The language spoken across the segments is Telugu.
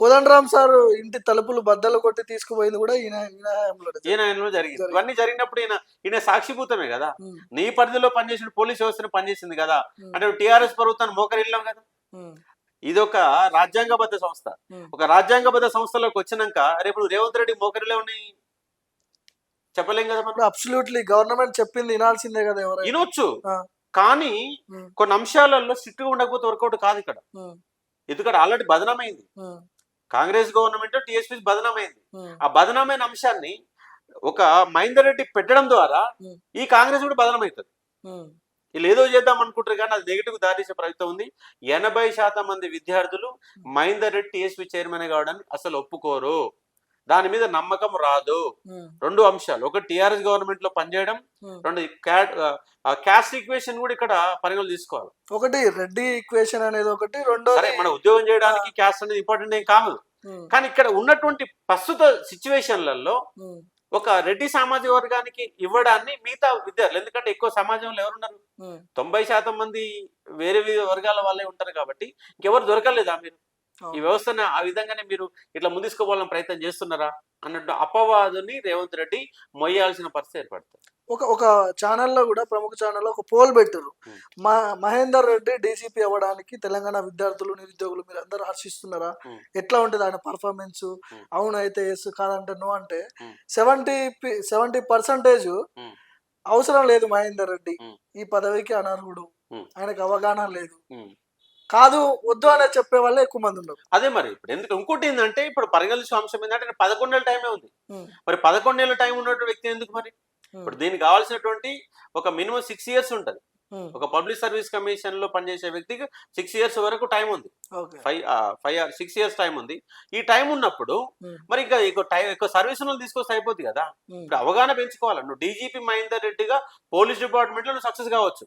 కోదండరామ్ సార్ ఇంటి తలుపులు బద్దలు కొట్టి తీసుకుపోయింది కూడా ఈయన హయాంలోనే ఈయన జరిగింది. ఇవన్నీ జరిగినప్పుడు ఈయన సాక్షిభూతమే కదా. ఉమ్, నీ పరిధిలో పనిచేసిన పోలీస్ వ్యవస్థను పనిచేసింది కదా. ఉమ్, అంటే టీఆర్ఎస్ ప్రభుత్వాన్ని మోకరిల్లాం కదా. ఉమ్, ఇదొక రాజ్యాంగబద్ధ సంస్థ. ఉమ్. ఒక రాజ్యాంగబద్ధ సంస్థలోకి వచ్చినాక రేపు నువ్వు రేవంత్ రెడ్డి మోకరిలో ఉన్నాయి చెప్పలేం కదా మనం. అబ్సల్యూట్లీ గవర్నమెంట్ చెప్పింది వినాల్సిందే కదా ఎవరైనా. వినొచ్చు, ఆ, కానీ ఉమ్, కొన్ని అంశాలలో స్ట్రిక్ట్గా ఉండకపోతే వర్కౌట్ కాదు ఇక్కడ. ఉమ్, ఎందుకంటే ఆల్రెడీ బదనామైంది ఉమ్, కాంగ్రెస్ గవర్నమెంట్, టీఎస్పీ బదనామైంది. ఉమ్, ఆ బదనామైన అంశాన్ని ఒక మహేందర్ రెడ్డి పెట్టడం ద్వారా ఉమ్, ఈ కాంగ్రెస్ కూడా బదనమవుతుంది. ఉమ్, వీళ్ళు ఏదో చేద్దాం అనుకుంటారు కానీ అది నెగిటివ్ దారితీసే ప్రయత్నం ఉంది. 80% మంది విద్యార్థులు మహేందర్ రెడ్డి టీఎస్పీ చైర్మన్ కావడానికి అసలు ఒప్పుకోరు. దాని మీద నమ్మకం రాదు. ఉమ్, రెండు అంశాలు, ఒకటి టీఆర్ఎస్ గవర్నమెంట్ లో పనిచేయడం, ఉమ్. రెండు క్యాస్ట్ ఈక్వేషన్ కూడా ఇక్కడ పరిగణలు తీసుకోవాలి. ఒకటి రెడ్డి ఈక్వేషన్ అనేది ఒకటి, సరే రెండోది మన ఉద్యోగం చేయడానికి క్యాస్ట్ అనేది ఇంపార్టెంట్ ఏం కాదు, ఉమ్, కానీ ఇక్కడ ఉన్నటువంటి ప్రస్తుత సిచ్యువేషన్లలో ఉమ్, ఒక రెడ్డి సామాజిక వర్గానికి ఇవ్వడాన్ని మిగతా విద్యార్థులు, ఎందుకంటే ఎక్కువ సమాజంలో ఎవరున్నారు, ఉమ్, 90% మంది వేరే వర్గాల వాళ్ళే ఉంటారు కాబట్టి ఇంకెవరు దొరకలేదా మీరు ఈ వ్యవస్థను ఆ విధంగానే మీరు ఇట్లా ముందుకోవాలని ప్రయత్నం చేస్తున్నారా అన్నట్టు అపవాదుని రేవంత్ రెడ్డి మొయ్యాల్సిన పరిస్థితి ఏర్పడుతుంది. ఒక ఛానల్లో కూడా, ప్రముఖ ఛానల్లో ఒక పోల్ పెట్టారు. మహేందర్ రెడ్డి డీజీపీ అవ్వడానికి తెలంగాణ విద్యార్థులు నిరుద్యోగులు మీరు అందరూ హర్షిస్తున్నారా, ఎట్లా ఉంటుంది ఆయన పర్ఫార్మెన్స్, అవును అయితే ఎస్, కాదంటే నో అంటే 70% అవసరం లేదు మహేందర్ రెడ్డి ఈ పదవికి అనర్హుడు, ఆయనకు అవగాహన లేదు, కాదు వద్దు అనే చెప్పే వాళ్ళే ఎక్కువ మంది ఉన్నారు. అదే మరి ఇప్పుడు ఎందుకు ఇంకోటి ఏంటంటే ఇప్పుడు పరిగణించిన అంశం ఏంటంటే 11 ఏళ్ళ టైమే ఉంది. మరి 11 ఏళ్ళ టైం ఉన్నటువంటి వ్యక్తి ఎందుకు మరి ఇప్పుడు దీనికి కావాల్సినటువంటి ఒక మినిమం 6 years ఉంటుంది. ఒక పబ్లిక్ సర్వీస్ కమిషన్ లో పనిచేసే వ్యక్తికి 6 years వరకు టైం ఉంది. 6 years టైం ఉంది. ఈ టైం ఉన్నప్పుడు మరి ఇంకా ఎక్కువ సర్వీస్ తీసుకొస్తే అయిపోతుంది కదా. ఇప్పుడు అవగాహన పెంచుకోవాలి. నువ్వు డీజీపీ మహేందర్ రెడ్డిగా పోలీస్ డిపార్ట్మెంట్ లో నువ్వు సక్సెస్ కావచ్చు.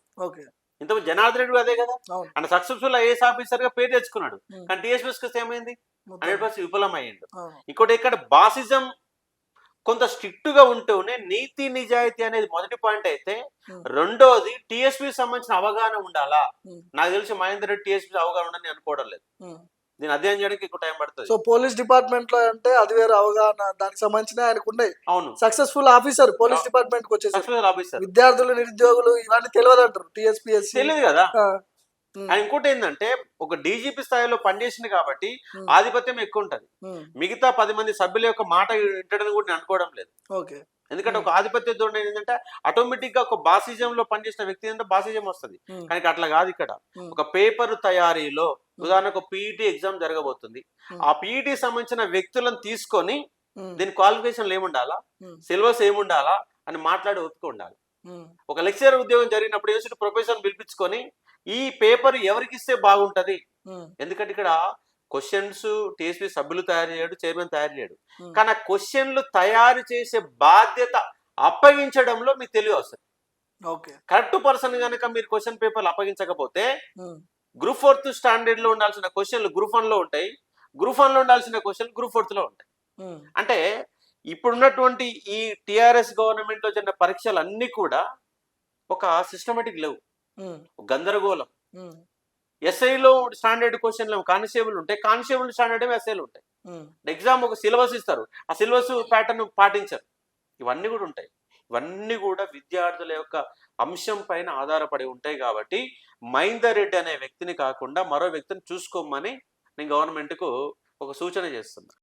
ఇంత జనార్దన్ రెడ్డి అదే కదా, అంటే సక్సెస్ఫుల్ ఐఏఎస్ ఆఫీసర్ గా పేరు తెచ్చుకున్నాడు. కానీ టీఎస్పీఎస్ ఏమైంది, 100% విఫలం అయ్యిండు. ఇంకోటి ఇక్కడ బాసిజం కొంత స్ట్రిక్ట్ గా ఉంటూనే నీతి నిజాయితీ అనేది మొదటి పాయింట్ అయితే, రెండోది టీఎస్పీ సంబంధించిన అవగాహన ఉండాలా. నాకు తెలిసి మహేందర్ రెడ్డి టీఎస్పీ అవగాహన ఉండని అనుకోవడం లేదు. దీన్ని అధ్యయనం చేయడానికి ఎక్కువ టైం పడుతుంది. సో పోలీస్ డిపార్ట్మెంట్ లో అంటే అది వేరే అవగాహన, దానికి సంబంధించిన ఆయనకు ఉన్నాయి. అవును, సక్సెస్ఫుల్ ఆఫీసర్ పోలీస్ డిపార్ట్మెంట్ కి వచ్చేసి విద్యార్థులు నిరుద్యోగులు ఇవన్నీ తెలియదు అంటారు. టీఎస్పీఎస్ తెలియదు కదా. ఇంకోటి ఏంటంటే ఒక డీజీపీ స్థాయిలో పనిచేసింది కాబట్టి ఆధిపత్యం ఎక్కువ ఉంటది. మిగతా 10 మంది సభ్యుల యొక్క మాట వింటడం కూడా నేను అనుకోవడం లేదు. ఎందుకంటే ఒక ఆధిపత్య ధోరణి ఏంటంటే ఆటోమేటిక్ గా ఒక బాసిజం లో పనిచేసిన వ్యక్తి అంటే బాసిజం వస్తుంది. కానీ అట్లా కాదు. ఇక్కడ ఒక పేపర్ తయారీలో ఉదాహరణకు పీఈటీ ఎగ్జామ్ జరగబోతుంది. ఆ పీఈటీ సంబంధించిన వ్యక్తులను తీసుకొని దీని క్వాలిఫికేషన్లు ఏముండాలా, సిలబస్ ఏముండాలా అని మాట్లాడి ఒప్పుకు ఉండాలి. ఒక లెక్చరర్ ఉద్యోగం జరిగినప్పుడు యూనివర్సిటీ ప్రొఫెసర్ పిలిపించుకొని ఈ పేపర్ ఎవరికి ఇస్తే బాగుంటది, ఎందుకంటే ఇక్కడ క్వశ్చన్స్ టీఎస్పీ సభ్యులు తయారు చేయడు, చైర్మన్ తయారు చేయడు. కానీ ఆ క్వశ్చన్లు తయారు చేసే బాధ్యత అప్పగించడంలో మీకు తెలివి వస్తుంది. కరెక్ట్ పర్సన్ కనుక మీరు క్వశ్చన్ పేపర్లు అప్పగించకపోతే గ్రూప్ 4th స్టాండర్డ్ లో ఉండాల్సిన క్వశ్చన్లు గ్రూప్ 1 లో ఉంటాయి, గ్రూప్ 1 లో ఉండాల్సిన క్వశ్చన్లు గ్రూప్ 4th లో ఉంటాయి. అంటే ఇప్పుడున్నటువంటి ఈ టిఆర్ఎస్ గవర్నమెంట్ లో జరిగిన పరీక్షలు అన్ని కూడా ఒక సిస్టమేటిక్ లేవు, గందరగోళం. ఎస్ఐలో స్టాండర్డ్ క్వశ్చన్లు కానిస్టేబుల్ ఉంటాయి, కానిస్టేబుల్ స్టాండర్డ్ ఎస్ఐలు ఉంటాయి. ఎగ్జామ్ ఒక సిలబస్ ఇస్తారు, ఆ సిలబస్ ప్యాటర్న్ పాటించరు. ఇవన్నీ కూడా ఉంటాయి. ఇవన్నీ కూడా విద్యార్థుల యొక్క అంశం పైన ఆధారపడి ఉంటాయి. కాబట్టి మహేందర్ రెడ్డి అనే వ్యక్తిని కాకుండా మరో వ్యక్తిని చూసుకోమని నేను గవర్నమెంట్కు ఒక సూచన చేస్తున్నా.